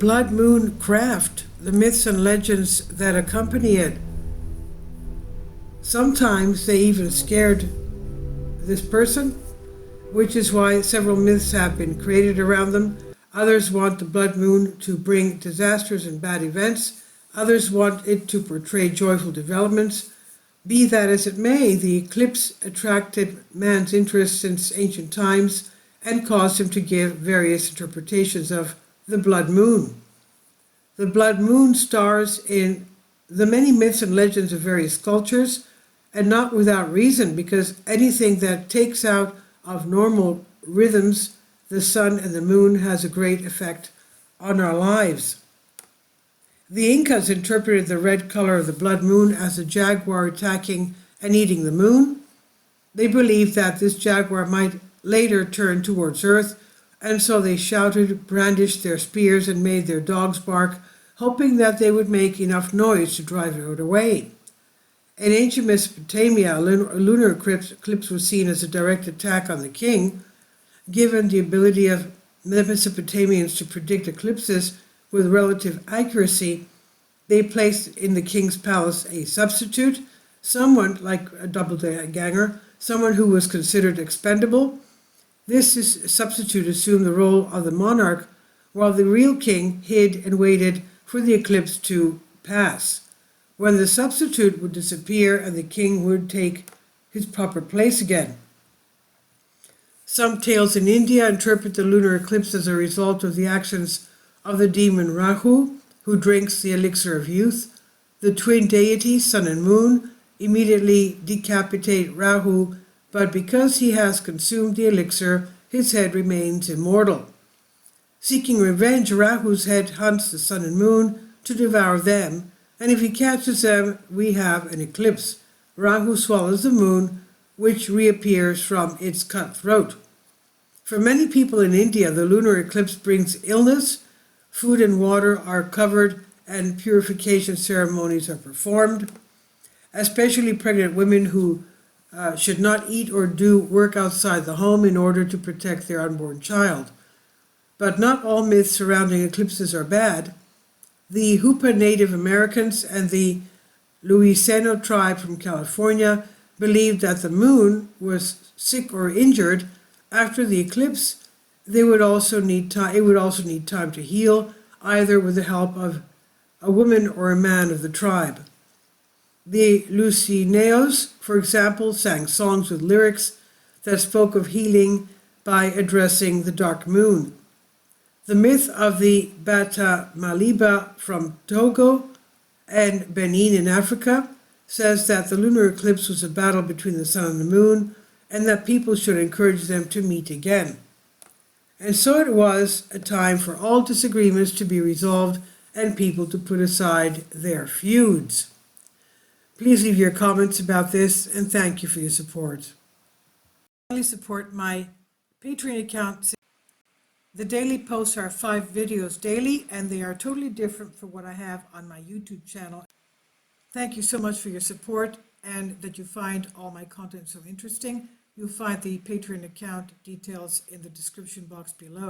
blood moon craft, the myths and legends that accompany it. Sometimes they even scared this person, which is why several myths have been created around them. Others want the blood moon to bring disasters and bad events. Others want it to portray joyful developments. Be that as it may, the eclipse attracted man's interest since ancient times and caused him to give various interpretations of the blood moon. The blood moon stars in the many myths and legends of various cultures, and not without reason, because anything that takes out of normal rhythms, the sun and the moon, has a great effect on our lives. The Incas interpreted the red color of the blood moon as a jaguar attacking and eating the moon. They believed that this jaguar might later turn towards Earth, and so they shouted, brandished their spears, and made their dogs bark, hoping that they would make enough noise to drive it away. In ancient Mesopotamia, a lunar eclipse was seen as a direct attack on the king. Given the ability of the Mesopotamians to predict eclipses with relative accuracy, they placed in the king's palace a substitute, someone like a double-ganger, someone who was considered expendable. This substitute assumed the role of the monarch, while the real king hid and waited for the eclipse to pass, when the substitute would disappear and the king would take his proper place again. Some tales in India interpret the lunar eclipse as a result of the actions of the demon Rahu, who drinks the elixir of youth. The twin deities, sun and moon, immediately decapitate Rahu, but because he has consumed the elixir, his head remains immortal. Seeking revenge, Rahu's head hunts the sun and moon to devour them, and if he catches them, we have an eclipse. Rahu swallows the moon, which reappears from its cut throat. For many people in India, the lunar eclipse brings illness. Food and water are covered and purification ceremonies are performed. Especially pregnant women who should not eat or do work outside the home in order to protect their unborn child. But not all myths surrounding eclipses are bad. The Hupa Native Americans and the Luiseno tribe from California believed that the moon was sick or injured after the eclipse. It would also need time to heal, either with the help of a woman or a man of the tribe. The Lucineos, for example, sang songs with lyrics that spoke of healing by addressing the dark moon. The myth of the Bata Maliba from Togo and Benin in Africa says that the lunar eclipse was a battle between the sun and the moon, and that people should encourage them to meet again. And so it was a time for all disagreements to be resolved and people to put aside their feuds. Please leave your comments about this, and thank you for your support. Please support my Patreon account. The daily posts are 5 videos daily, and they are totally different from what I have on my YouTube channel. Thank you so much for your support, and that you find all my content so interesting. You'll find the Patreon account details in the description box below.